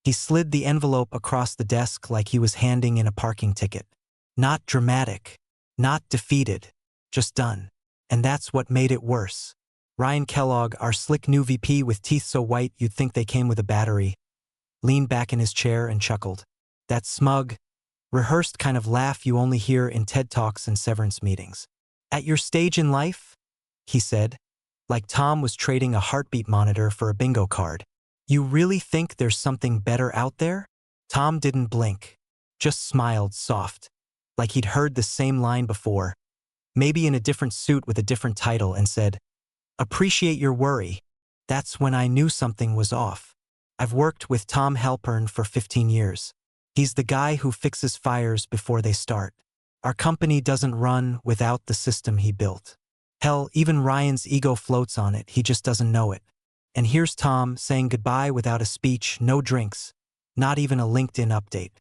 He slid the envelope across the desk like he was handing in a parking ticket. Not dramatic, not defeated, just done. And that's what made it worse. Ryan Kellogg, our slick new VP with teeth so white you'd think they came with a battery, leaned back in his chair and chuckled. That smug, rehearsed kind of laugh you only hear in TED Talks and severance meetings. At your stage in life, he said, like Tom was trading a heartbeat monitor for a bingo card. You really think there's something better out there? Tom didn't blink, just smiled soft, like he'd heard the same line before, maybe in a different suit with a different title, and said, "Appreciate your worry. That's when I knew something was off. I've worked with Tom Halpern for 15 years. He's the guy who fixes fires before they start. Our company doesn't run without the system he built. Hell, even Ryan's ego floats on it, he just doesn't know it." And here's Tom saying goodbye without a speech, no drinks, not even a LinkedIn update.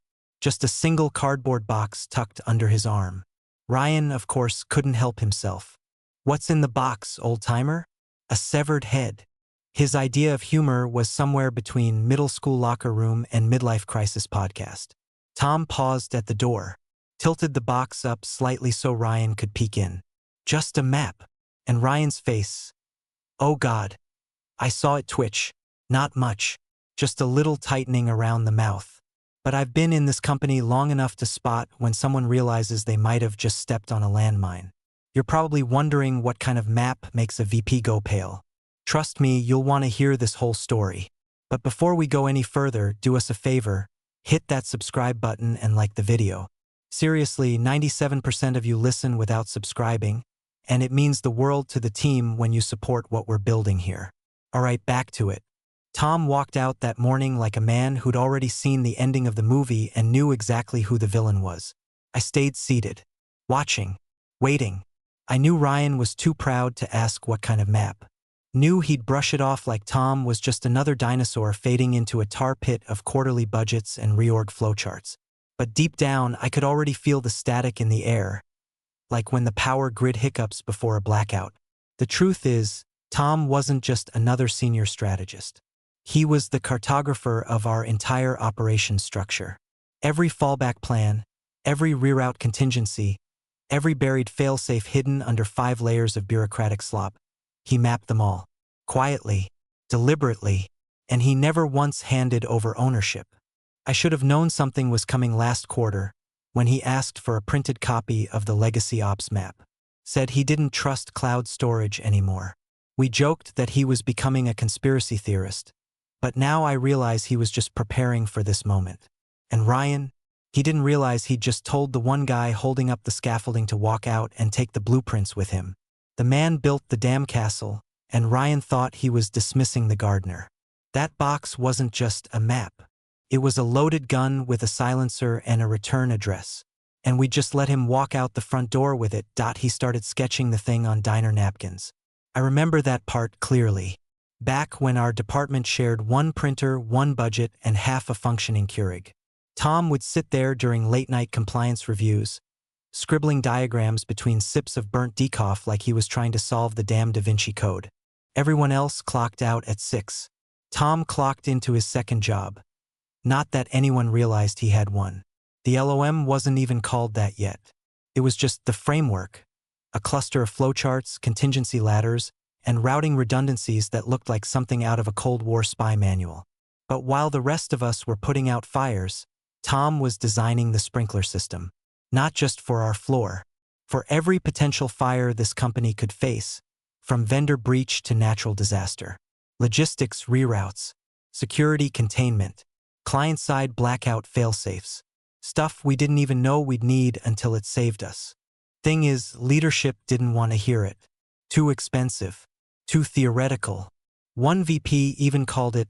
Just a single cardboard box tucked under his arm. Ryan, of course, couldn't help himself. What's in the box, old-timer? A severed head. His idea of humor was somewhere between middle school locker room and midlife crisis podcast. Tom paused at the door, tilted the box up slightly so Ryan could peek in. Just a map. And Ryan's face. Oh God. I saw it twitch. Not much. Just a little tightening around the mouth. But I've been in this company long enough to spot when someone realizes they might have just stepped on a landmine. You're probably wondering what kind of map makes a VP go pale. Trust me, you'll want to hear this whole story. But before we go any further, do us a favor, hit that subscribe button and like the video. Seriously, 97% of you listen without subscribing, and it means the world to the team when you support what we're building here. Alright, back to it. Tom walked out that morning like a man who'd already seen the ending of the movie and knew exactly who the villain was. I stayed seated, watching, waiting. I knew Ryan was too proud to ask what kind of map. Knew he'd brush it off like Tom was just another dinosaur fading into a tar pit of quarterly budgets and reorg flowcharts. But deep down, I could already feel the static in the air, like when the power grid hiccups before a blackout. The truth is, Tom wasn't just another senior strategist. He was the cartographer of our entire operations structure. Every fallback plan, every reroute contingency, every buried failsafe hidden under 5 layers of bureaucratic slop. He mapped them all. Quietly, deliberately, and he never once handed over ownership. I should have known something was coming last quarter when he asked for a printed copy of the legacy ops map. Said he didn't trust cloud storage anymore. We joked that he was becoming a conspiracy theorist, but now I realize he was just preparing for this moment. And Ryan, he didn't realize he'd just told the one guy holding up the scaffolding to walk out and take the blueprints with him. The man built the damn castle, and Ryan thought he was dismissing the gardener. That box wasn't just a map. It was a loaded gun with a silencer and a return address. And we just let him walk out the front door with it. He started sketching the thing on diner napkins. I remember that part clearly. Back when our department shared one printer, one budget, and half a functioning Keurig. Tom would sit there during late-night compliance reviews, scribbling diagrams between sips of burnt decaf like he was trying to solve the damn Da Vinci Code. Everyone else clocked out at 6. Tom clocked into his second job. Not that anyone realized he had one. The LOM wasn't even called that yet. It was just the framework, a cluster of flowcharts, contingency ladders, and routing redundancies that looked like something out of a Cold War spy manual. But while the rest of us were putting out fires, Tom was designing the sprinkler system. Not just for our floor. For every potential fire this company could face, from vendor breach to natural disaster. Logistics reroutes, security containment, client-side blackout failsafes. Stuff we didn't even know we'd need until it saved us. Thing is, leadership didn't want to hear it. Too expensive. Too theoretical. One VP even called it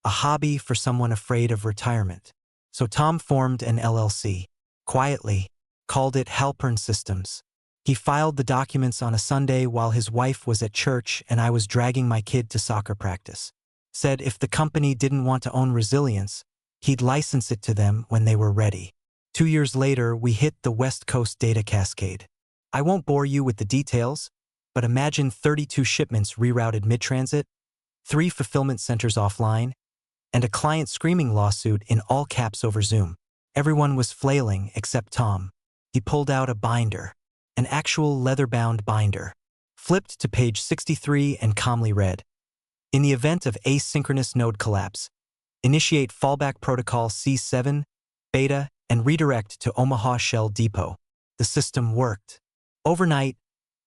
a hobby for someone afraid of retirement. So Tom formed an LLC. Quietly. Called it Halpern Systems. He filed the documents on a Sunday while his wife was at church and I was dragging my kid to soccer practice. Said if the company didn't want to own resilience, he'd license it to them when they were ready. 2 years later, we hit the West Coast data cascade. I won't bore you with the details, but imagine 32 shipments rerouted mid-transit, 3 fulfillment centers offline, and a client screaming lawsuit in all caps over Zoom. Everyone was flailing except Tom. He pulled out a binder, an actual leather-bound binder, flipped to page 63 and calmly read, "In the event of asynchronous node collapse, initiate fallback protocol C7, beta, and redirect to Omaha Shell Depot." The system worked. Overnight,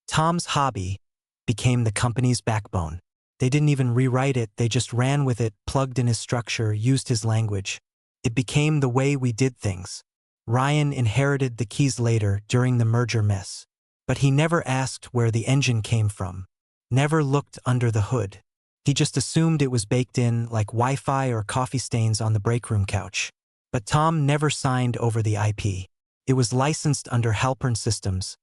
Tom's hobby became the company's backbone. They didn't even rewrite it, they just ran with it, plugged in his structure, used his language. It became the way we did things. Ryan inherited the keys later during the merger mess. But he never asked where the engine came from. Never looked under the hood. He just assumed it was baked in like Wi-Fi or coffee stains on the break room couch. But Tom never signed over the IP. It was licensed under Halpern Systems.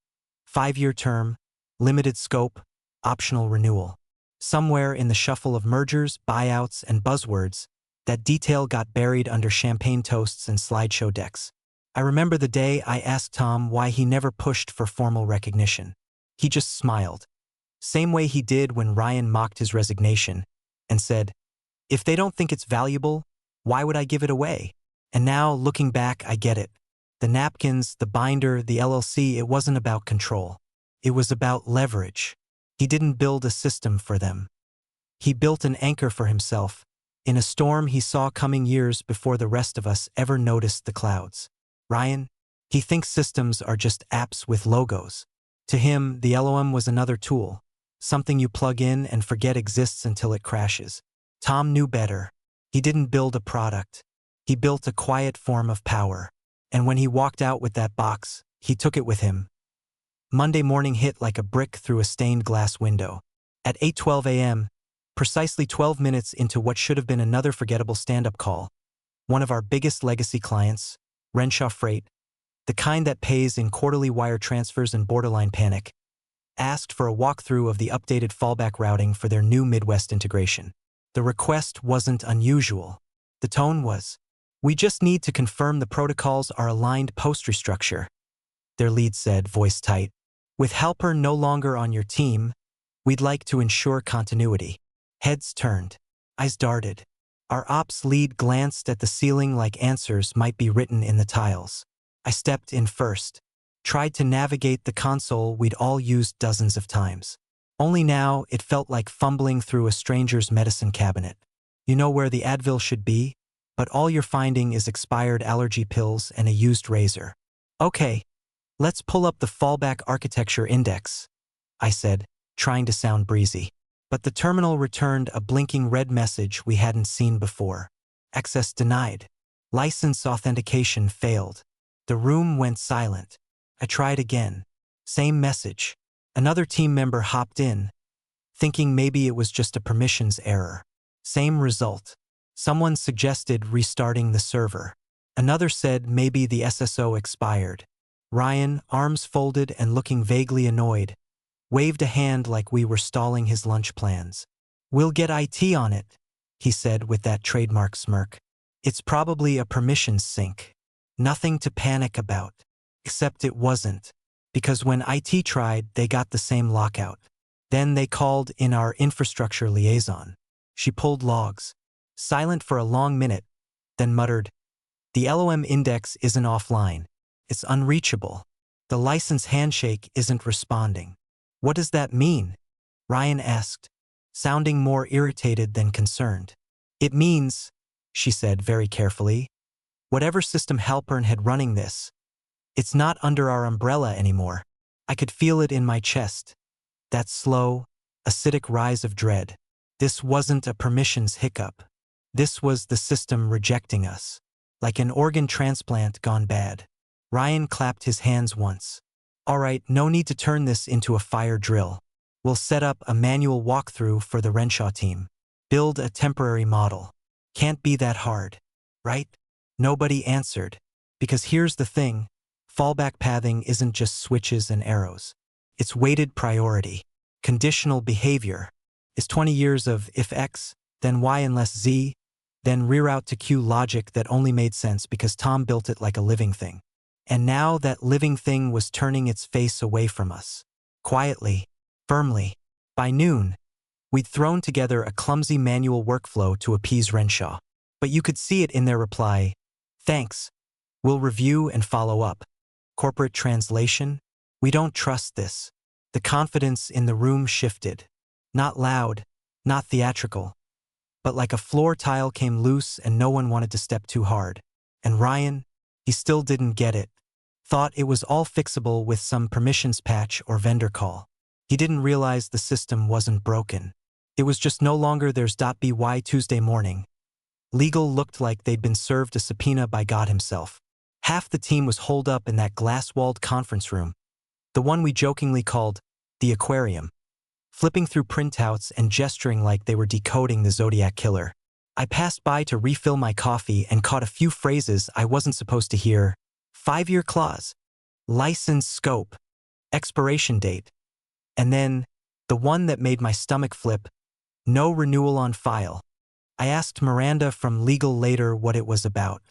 5-year term, limited scope, optional renewal. Somewhere in the shuffle of mergers, buyouts, and buzzwords, that detail got buried under champagne toasts and slideshow decks. I remember the day I asked Tom why he never pushed for formal recognition. He just smiled. Same way he did when Ryan mocked his resignation, and said, "If they don't think it's valuable, why would I give it away?" And now, looking back, I get it. The napkins, the binder, the LLC, it wasn't about control. It was about leverage. He didn't build a system for them. He built an anchor for himself, in a storm he saw coming years before the rest of us ever noticed the clouds. Ryan, he thinks systems are just apps with logos. To him, the LOM was another tool, something you plug in and forget exists until it crashes. Tom knew better. He didn't build a product. He built a quiet form of power. And when he walked out with that box, he took it with him. Monday morning hit like a brick through a stained glass window. At 8:12 a.m., precisely 12 minutes into what should have been another forgettable stand-up call, one of our biggest legacy clients, Renshaw Freight, the kind that pays in quarterly wire transfers and borderline panic, asked for a walkthrough of the updated fallback routing for their new Midwest integration. The request wasn't unusual. The tone was, "We just need to confirm the protocols are aligned post-restructure," their lead said, voice tight. "With Halpern no longer on your team, we'd like to ensure continuity." Heads turned. Eyes darted. Our ops lead glanced at the ceiling like answers might be written in the tiles. I stepped in first. Tried to navigate the console we'd all used dozens of times. Only now it felt like fumbling through a stranger's medicine cabinet. You know where the Advil should be, but all you're finding is expired allergy pills and a used razor. "Okay, let's pull up the fallback architecture index," I said, trying to sound breezy. But the terminal returned a blinking red message we hadn't seen before. Access denied. License authentication failed. The room went silent. I tried again. Same message. Another team member hopped in, thinking maybe it was just a permissions error. Same result. Someone suggested restarting the server. Another said maybe the SSO expired. Ryan, arms folded and looking vaguely annoyed, waved a hand like we were stalling his lunch plans. "We'll get IT on it," he said with that trademark smirk. "It's probably a permissions sink. Nothing to panic about." Except it wasn't, because when IT tried, they got the same lockout. Then they called in our infrastructure liaison. She pulled logs, silent for a long minute, then muttered, "The LOM index isn't offline. It's unreachable. The license handshake isn't responding." "What does that mean?" Ryan asked, sounding more irritated than concerned. "It means," she said very carefully, "whatever system Halpern had running this, it's not under our umbrella anymore." I could feel it in my chest. That slow, acidic rise of dread. This wasn't a permissions hiccup. This was the system rejecting us. Like an organ transplant gone bad. Ryan clapped his hands once. "All right, no need to turn this into a fire drill. We'll set up a manual walkthrough for the Renshaw team. Build a temporary model. Can't be that hard, right?" Nobody answered. Because here's the thing, fallback pathing isn't just switches and arrows. It's weighted priority. Conditional behavior. It's 20 years of if X, then Y unless Z, then reroute to Q logic that only made sense because Tom built it like a living thing. And now that living thing was turning its face away from us. Quietly, firmly. By noon, we'd thrown together a clumsy manual workflow to appease Renshaw. But you could see it in their reply. Thanks. We'll review and follow up. Corporate translation? We don't trust this. The confidence in the room shifted. Not loud, not theatrical, but like a floor tile came loose and no one wanted to step too hard. And Ryan, he still didn't get it. Thought it was all fixable with some permissions patch or vendor call. He didn't realize the system wasn't broken. It was just no longer there's.by Tuesday morning. Legal looked like they'd been served a subpoena by God himself. Half the team was holed up in that glass-walled conference room, the one we jokingly called the aquarium, flipping through printouts and gesturing like they were decoding the Zodiac Killer. I passed by to refill my coffee and caught a few phrases I wasn't supposed to hear. 5-year clause, license scope, expiration date, and then, the one that made my stomach flip, no renewal on file. I asked Miranda from legal later what it was about.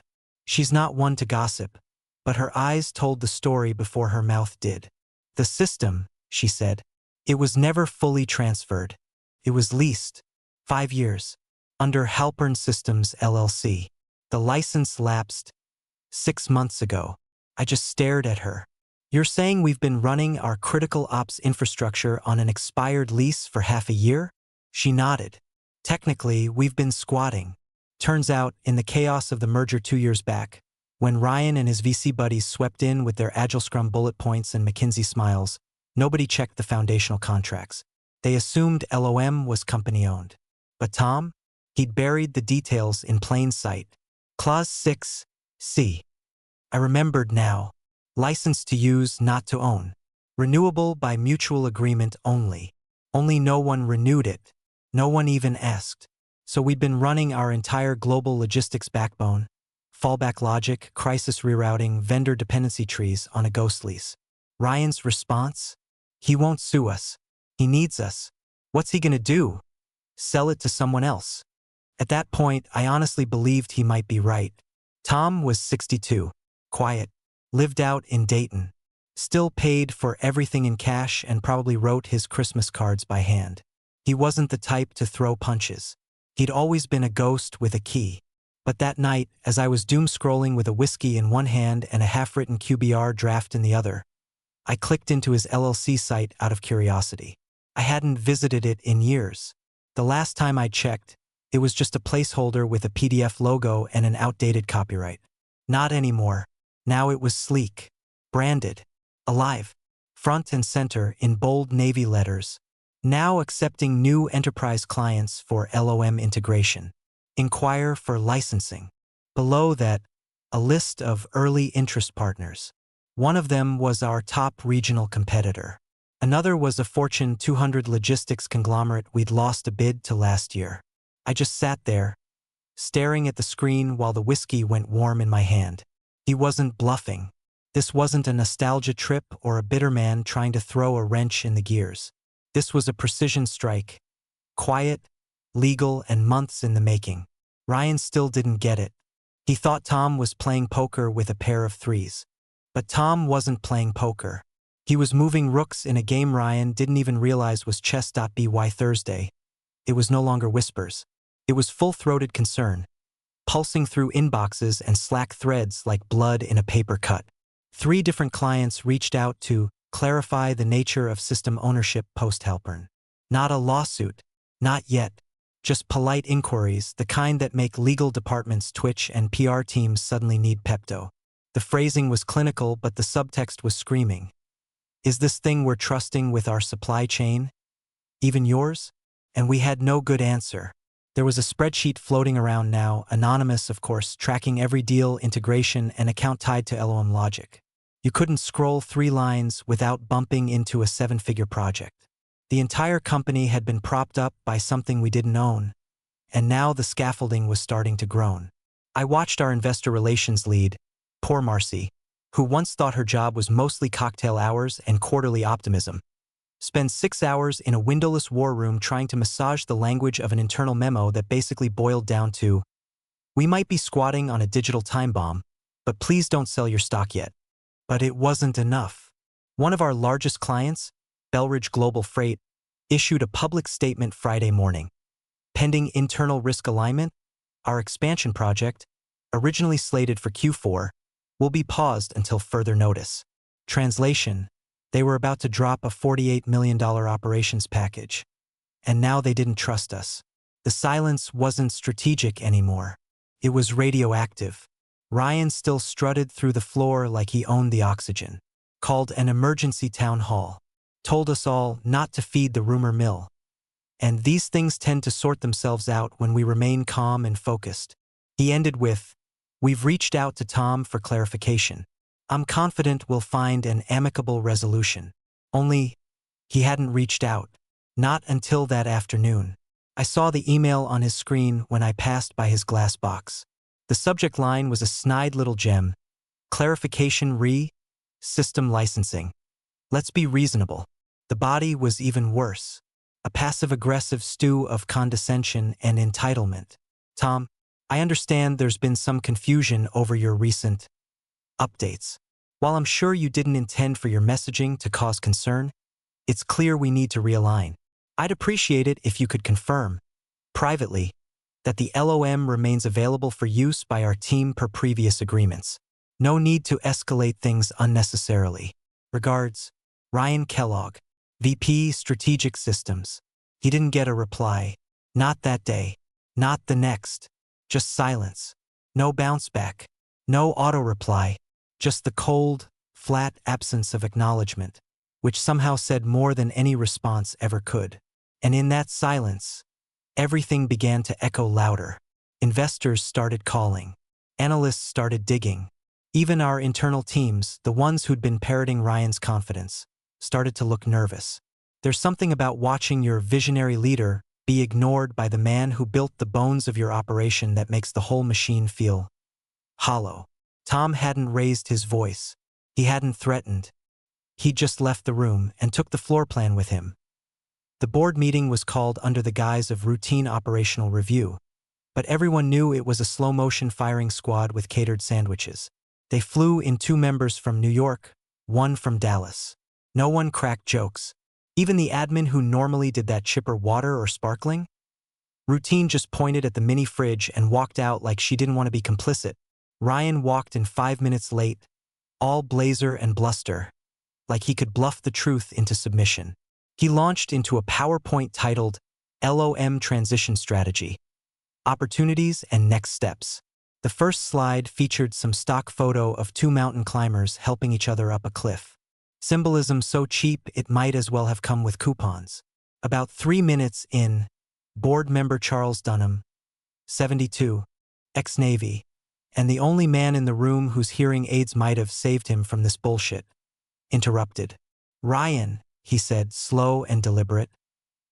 She's not one to gossip, but her eyes told the story before her mouth did. The system, she said, it was never fully transferred. It was leased. 5 years. Under Halpern Systems LLC. The license lapsed 6 months ago. I just stared at her. You're saying we've been running our critical ops infrastructure on an expired lease for half a year? She nodded. Technically, we've been squatting. Turns out, in the chaos of the merger 2 years back, when Ryan and his VC buddies swept in with their Agile Scrum bullet points and McKinsey smiles, nobody checked the foundational contracts. They assumed LOM was company-owned. But Tom? He'd buried the details in plain sight. Clause 6C. I remembered now. License to use, not to own. Renewable by mutual agreement only. Only no one renewed it. No one even asked. So we'd been running our entire global logistics backbone, fallback logic, crisis rerouting, vendor dependency trees on a ghost lease. Ryan's response? He won't sue us. He needs us. What's he gonna do? Sell it to someone else. At that point, I honestly believed he might be right. Tom was 62, quiet, lived out in Dayton, still paid for everything in cash and probably wrote his Christmas cards by hand. He wasn't the type to throw punches. He'd always been a ghost with a key. But that night, as I was doom-scrolling with a whiskey in one hand and a half-written QBR draft in the other, I clicked into his LLC site out of curiosity. I hadn't visited it in years. The last time I checked, it was just a placeholder with a PDF logo and an outdated copyright. Not anymore. Now it was sleek, branded, alive, front and center in bold navy letters. Now accepting new enterprise clients for LOM integration. Inquire for licensing. Below that, a list of early interest partners. One of them was our top regional competitor. Another was a Fortune 200 logistics conglomerate we'd lost a bid to last year. I just sat there, staring at the screen while the whiskey went warm in my hand. He wasn't bluffing. This wasn't a nostalgia trip or a bitter man trying to throw a wrench in the gears. This was a precision strike. Quiet, legal, and months in the making. Ryan still didn't get it. He thought Tom was playing poker with a pair of threes. But Tom wasn't playing poker. He was moving rooks in a game Ryan didn't even realize was chess.by Thursday. It was no longer whispers. It was full-throated concern, pulsing through inboxes and Slack threads like blood in a paper cut. 3 different clients reached out to clarify the nature of system ownership post-Halpern. Not a lawsuit. Not yet. Just polite inquiries, the kind that make legal departments twitch and PR teams suddenly need Pepto. The phrasing was clinical, but the subtext was screaming. Is this thing we're trusting with our supply chain? Even yours? And we had no good answer. There was a spreadsheet floating around now, anonymous of course, tracking every deal, integration, and account tied to LOM logic. You couldn't scroll 3 lines without bumping into a 7-figure project. The entire company had been propped up by something we didn't own, and now the scaffolding was starting to groan. I watched our investor relations lead, poor Marcy, who once thought her job was mostly cocktail hours and quarterly optimism, spend 6 hours in a windowless war room trying to massage the language of an internal memo that basically boiled down to, "We might be squatting on a digital time bomb, but please don't sell your stock yet." But it wasn't enough. One of our largest clients, Belridge Global Freight, issued a public statement Friday morning. Pending internal risk alignment, our expansion project, originally slated for Q4, will be paused until further notice. Translation: they were about to drop a $48 million operations package. And now they didn't trust us. The silence wasn't strategic anymore. It was radioactive. Ryan still strutted through the floor like he owned the oxygen. Called an emergency town hall. Told us all not to feed the rumor mill. And these things tend to sort themselves out when we remain calm and focused. He ended with, "We've reached out to Tom for clarification. I'm confident we'll find an amicable resolution." Only, he hadn't reached out. Not until that afternoon. I saw the email on his screen when I passed by his glass box. The subject line was a snide little gem. Clarification system licensing. Let's be reasonable. The body was even worse. A passive-aggressive stew of condescension and entitlement. "Tom, I understand there's been some confusion over your recent updates. While I'm sure you didn't intend for your messaging to cause concern, it's clear we need to realign. I'd appreciate it if you could confirm, privately, that the LOM remains available for use by our team per previous agreements. No need to escalate things unnecessarily. Regards, Ryan Kellogg, VP Strategic Systems." He didn't get a reply. Not that day. Not the next. Just silence. No bounce back. No auto-reply. Just the cold, flat absence of acknowledgement, which somehow said more than any response ever could. And in that silence, everything began to echo louder. Investors started calling. Analysts started digging. Even our internal teams, the ones who'd been parroting Ryan's confidence, started to look nervous. There's something about watching your visionary leader be ignored by the man who built the bones of your operation that makes the whole machine feel hollow. Tom hadn't raised his voice. He hadn't threatened. He'd just left the room and took the floor plan with him. The board meeting was called under the guise of routine operational review, but everyone knew it was a slow-motion firing squad with catered sandwiches. They flew in 2 members from New York, 1 from Dallas. No one cracked jokes. Even the admin who normally did that chipper water or sparkling? Routine just pointed at the mini fridge and walked out like she didn't want to be complicit. Ryan walked in 5 minutes late, all blazer and bluster, like he could bluff the truth into submission. He launched into a PowerPoint titled LOM Transition Strategy, Opportunities and Next Steps. The first slide featured some stock photo of 2 mountain climbers helping each other up a cliff. Symbolism so cheap it might as well have come with coupons. About 3 minutes in, board member Charles Dunham, 72, ex-Navy, and the only man in the room whose hearing aids might have saved him from this bullshit, interrupted. "Ryan," he said, slow and deliberate,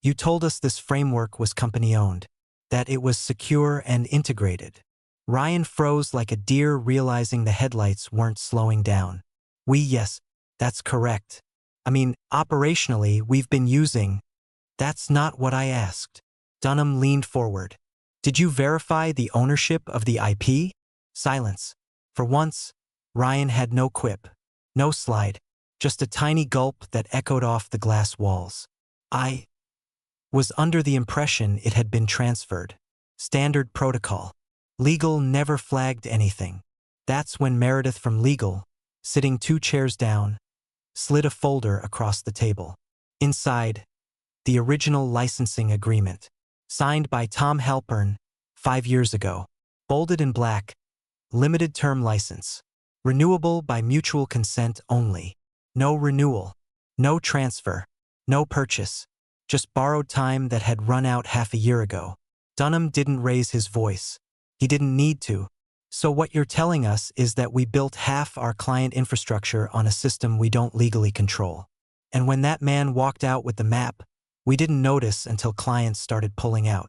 "you told us this framework was company-owned, that it was secure and integrated." Ryan froze like a deer realizing the headlights weren't slowing down. Yes, that's correct. I mean, operationally, we've been using." "That's not what I asked." Dunham leaned forward. "Did you verify the ownership of the IP?" Silence. For once, Ryan had no quip, no slide, just a tiny gulp that echoed off the glass walls. "I was under the impression it had been transferred. Standard protocol. Legal never flagged anything." That's when Meredith from Legal, sitting 2 chairs down, slid a folder across the table. Inside, the original licensing agreement, signed by Tom Halpern 5 years ago, bolded in black, limited term license, renewable by mutual consent only. No renewal, no transfer, no purchase, just borrowed time that had run out half a year ago. Dunham didn't raise his voice. He didn't need to. "So what you're telling us is that we built half our client infrastructure on a system we don't legally control. And when that man walked out with the map, we didn't notice until clients started pulling out."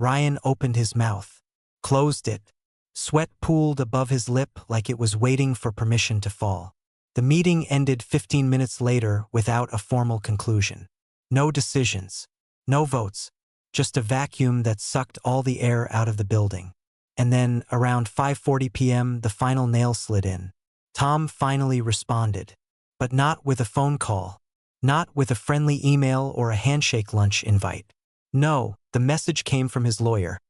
Ryan opened his mouth, closed it. Sweat pooled above his lip like it was waiting for permission to fall. The meeting ended 15 minutes later without a formal conclusion. No decisions, no votes, just a vacuum that sucked all the air out of the building. And then, around 5:40 p.m., the final nail slid in. Tom finally responded, but not with a phone call, not with a friendly email or a handshake lunch invite. No, the message came from his lawyer.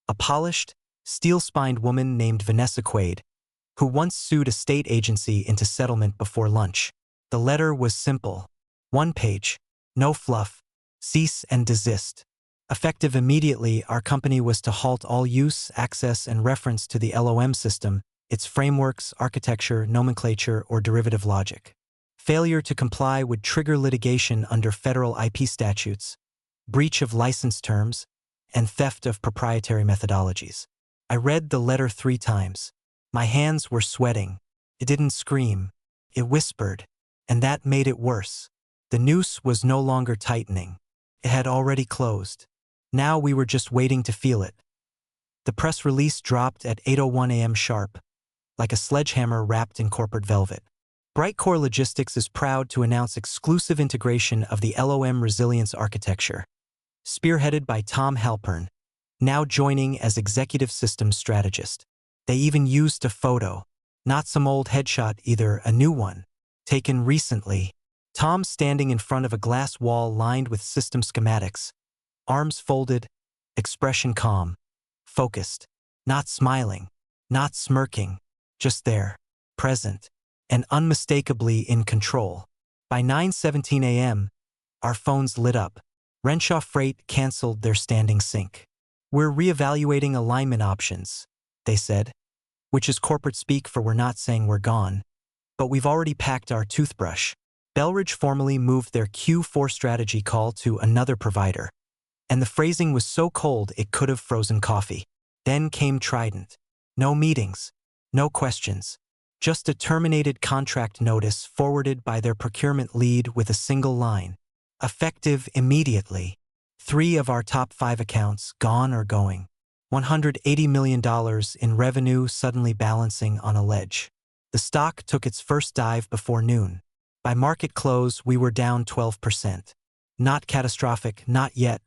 A polished, steel-spined woman named Vanessa Quaid, who once sued a state agency into settlement before lunch. The letter was simple. One page. No fluff. Cease and desist. Effective immediately, our company was to halt all use, access, and reference to the LOM system, its frameworks, architecture, nomenclature, or derivative logic. Failure to comply would trigger litigation under federal IP statutes, breach of license terms, and theft of proprietary methodologies. I read the letter 3 times. My hands were sweating. It didn't scream. It whispered. And that made it worse. The noose was no longer tightening. It had already closed. Now we were just waiting to feel it. The press release dropped at 8:01 a.m. sharp, like a sledgehammer wrapped in corporate velvet. Brightcore Logistics is proud to announce exclusive integration of the LOM resilience architecture, spearheaded by Tom Halpern, now joining as executive systems strategist. They even used a photo, not some old headshot either, a new one, taken recently. Tom standing in front of a glass wall lined with system schematics, arms folded, expression calm, focused, not smiling, not smirking, just there, present, and unmistakably in control. By 9:17 a.m., our phones lit up. Renshaw Freight canceled their standing sync. We're reevaluating alignment options, they said, which is corporate speak for we're not saying we're gone, but we've already packed our toothbrush. Belridge formally moved their Q4 strategy call to another provider, and the phrasing was so cold it could have frozen coffee. Then came Trident. No meetings, no questions, just a terminated contract notice forwarded by their procurement lead with a single line. Effective immediately. 3 of our top 5 accounts gone or going. $180 million in revenue suddenly balancing on a ledge. The stock took its first dive before noon. By market close, we were down 12%. Not catastrophic, not yet,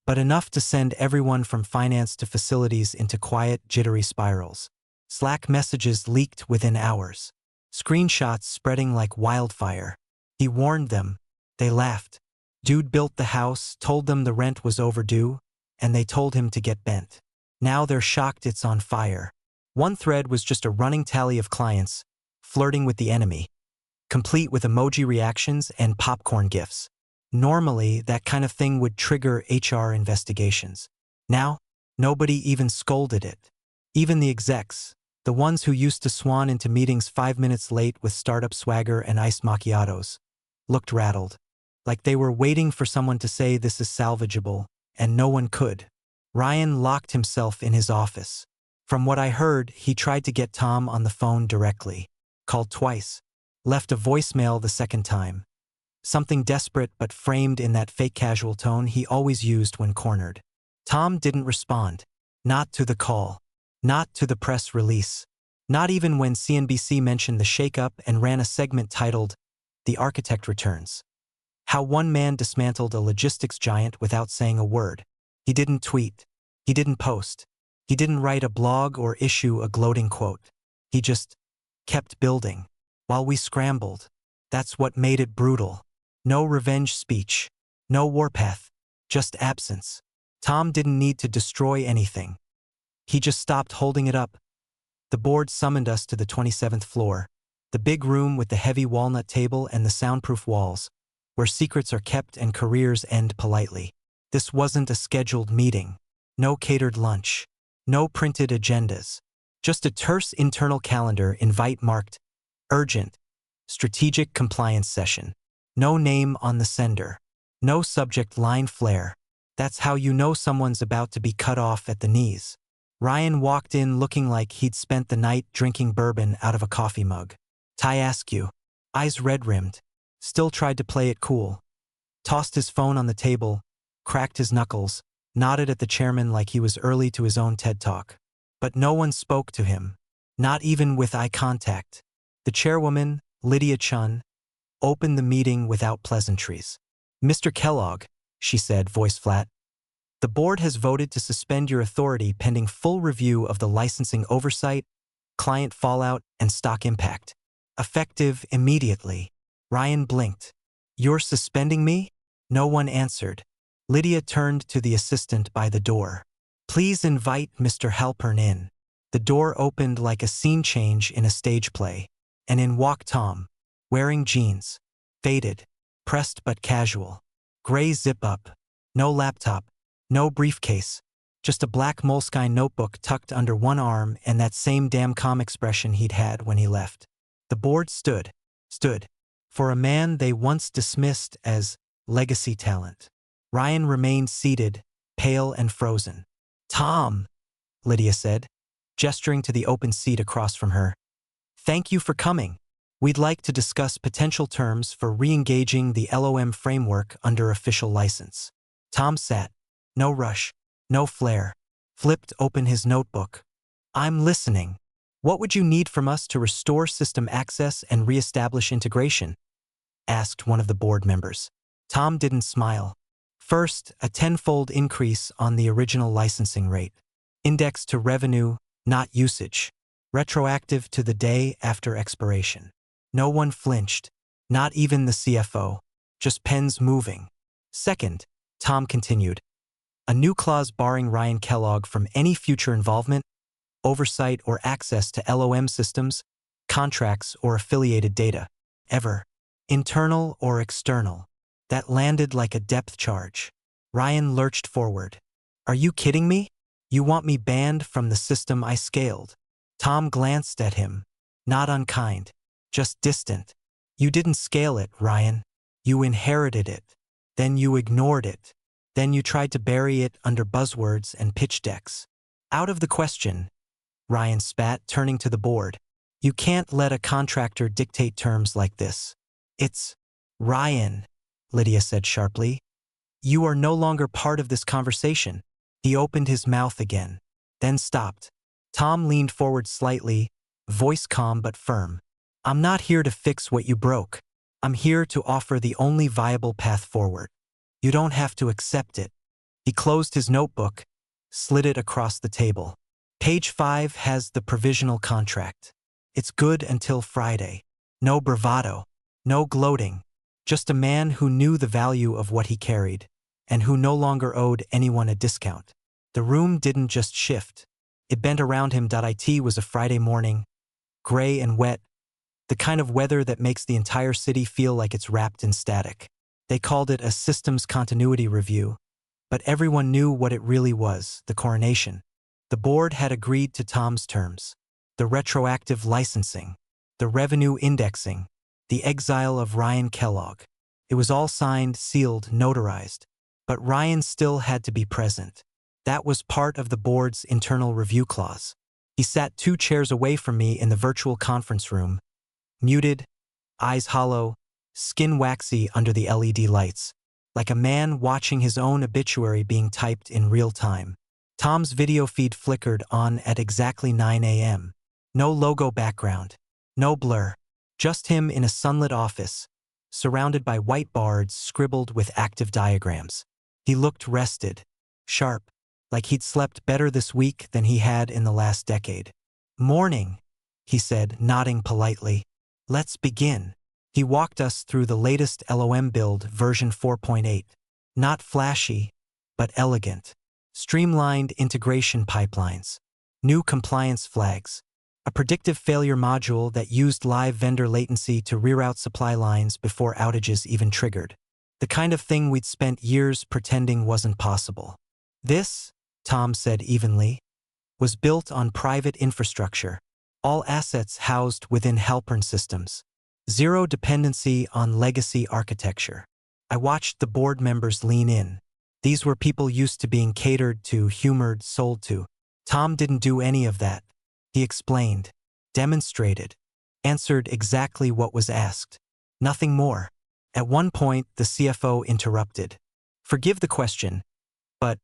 but enough to send everyone from finance to facilities into quiet, jittery spirals. Slack messages leaked within hours. Screenshots spreading like wildfire. He warned them. They laughed. Dude built the house, told them the rent was overdue, and they told him to get bent. Now they're shocked it's on fire. One thread was just a running tally of clients, flirting with the enemy, complete with emoji reactions and popcorn gifs. Normally, that kind of thing would trigger HR investigations. Now, nobody even scolded it. Even the execs, the ones who used to swan into meetings 5 minutes late with startup swagger and iced macchiatos, looked rattled, like they were waiting for someone to say this is salvageable, and no one could. Ryan locked himself in his office. From what I heard, he tried to get Tom on the phone directly, called twice, left a voicemail the second time. Something desperate but framed in that fake casual tone he always used when cornered. Tom didn't respond. Not to the call. Not to the press release. Not even when CNBC mentioned the shakeup and ran a segment titled, "The Architect Returns." How one man dismantled a logistics giant without saying a word. He didn't tweet. He didn't post. He didn't write a blog or issue a gloating quote. He just kept building. While we scrambled. That's what made it brutal. No revenge speech. No warpath. Just absence. Tom didn't need to destroy anything. He just stopped holding it up. The board summoned us to the 27th floor, the big room with the heavy walnut table and the soundproof walls, where secrets are kept and careers end politely. This wasn't a scheduled meeting. No catered lunch. No printed agendas. Just a terse internal calendar invite marked, urgent, strategic compliance session. No name on the sender. No subject line flair. That's how you know someone's about to be cut off at the knees. Ryan walked in looking like he'd spent the night drinking bourbon out of a coffee mug. Ty Askew, eyes red-rimmed, still tried to play it cool. Tossed his phone on the table, cracked his knuckles, nodded at the chairman like he was early to his own TED Talk. But no one spoke to him, not even with eye contact. The chairwoman, Lydia Chun, opened the meeting without pleasantries. "Mr. Kellogg," she said, voice flat, "the board has voted to suspend your authority pending full review of the licensing oversight, client fallout, and stock impact. Effective immediately." Ryan blinked. "You're suspending me?" No one answered. Lydia turned to the assistant by the door. Please invite Mr. Halpern in. The door opened like a scene change in a stage play, and in walked Tom, wearing jeans, faded, pressed but casual. Gray zip-up, no laptop, no briefcase, just a black moleskine notebook tucked under one arm and that same damn calm expression he'd had when he left. The board stood, for a man they once dismissed as legacy talent. Ryan remained seated, pale and frozen. "Tom," Lydia said, gesturing to the open seat across from her. "Thank you for coming. We'd like to discuss potential terms for re-engaging the LOM framework under official license." Tom sat, no rush, no flair, flipped open his notebook. "I'm listening. What would you need from us to restore system access and re-establish integration?" asked one of the board members. Tom didn't smile. First, a tenfold increase on the original licensing rate. Indexed to revenue, not usage. Retroactive to the day after expiration. No one flinched, not even the CFO, just pens moving. Second, Tom continued, a new clause barring Ryan Kellogg from any future involvement, oversight or access to LOM systems, contracts or affiliated data, ever, internal or external. That landed like a depth charge. Ryan lurched forward. "Are you kidding me? You want me banned from the system I scaled?" Tom glanced at him, not unkind, just distant. "You didn't scale it, Ryan. You inherited it. Then you ignored it. Then you tried to bury it under buzzwords and pitch decks. Out of the question," Ryan spat, turning to the board. "You can't let a contractor dictate terms like this." "It's Ryan," Lydia said sharply. "You are no longer part of this conversation." He opened his mouth again, then stopped. Tom leaned forward slightly, voice calm but firm. "I'm not here to fix what you broke. I'm here to offer the only viable path forward. You don't have to accept it." He closed his notebook, slid it across the table. "Page 5 has the provisional contract. It's good until Friday. No bravado, no gloating. Just a man who knew the value of what he carried, and who no longer owed anyone a discount." The room didn't just shift. It bent around him. It was a Friday morning, gray and wet, the kind of weather that makes the entire city feel like it's wrapped in static. They called it a systems continuity review, but everyone knew what it really was, the coronation. The board had agreed to Tom's terms. The retroactive licensing, the revenue indexing, the exile of Ryan Kellogg. It was all signed, sealed, notarized. But Ryan still had to be present. That was part of the board's internal review clause. He sat 2 chairs away from me in the virtual conference room, muted, eyes hollow, skin waxy under the LED lights, like a man watching his own obituary being typed in real time. Tom's video feed flickered on at exactly 9 a.m. No logo background, no blur, just him in a sunlit office, surrounded by whiteboards scribbled with active diagrams. He looked rested, sharp, like he'd slept better this week than he had in the last decade. "Morning," he said, nodding politely. "Let's begin." He walked us through the latest LOM build, version 4.8. Not flashy, but elegant. Streamlined integration pipelines. New compliance flags. A predictive failure module that used live vendor latency to reroute supply lines before outages even triggered. The kind of thing we'd spent years pretending wasn't possible. "This," Tom said evenly, "was built on private infrastructure. All assets housed within Halpern systems. Zero dependency on legacy architecture." I watched the board members lean in. These were people used to being catered to, humored, sold to. Tom didn't do any of that. He explained, demonstrated, answered exactly what was asked. Nothing more. At one point, the CFO interrupted. "Forgive the question, but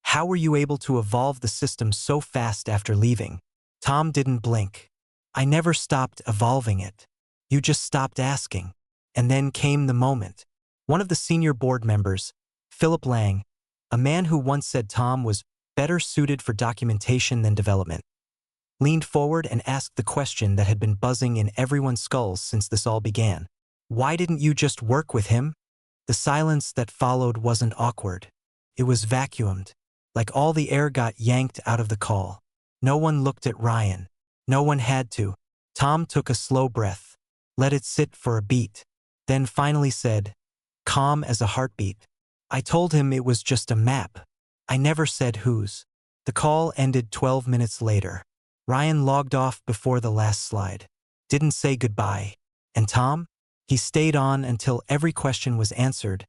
how were you able to evolve the system so fast after leaving?" Tom didn't blink. "I never stopped evolving it. You just stopped asking." And then came the moment. One of the senior board members, Philip Lang, a man who once said Tom was better suited for documentation than development, leaned forward and asked the question that had been buzzing in everyone's skulls since this all began. "Why didn't you just work with him?" The silence that followed wasn't awkward. It was vacuumed, Like all the air got yanked out of the call. No one looked at Ryan. No one had to. Tom took a slow breath, let it sit for a beat, then finally said, calm as a heartbeat, I told him it was just a map. I never said whose. The call ended 12 minutes later. Ryan logged off before the last slide. Didn't say goodbye. And Tom? He stayed on until every question was answered,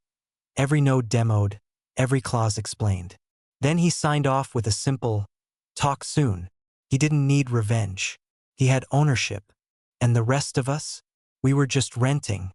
every node demoed, every clause explained. Then he signed off with a simple, talk soon. He didn't need revenge. He had ownership. And the rest of us? We were just renting.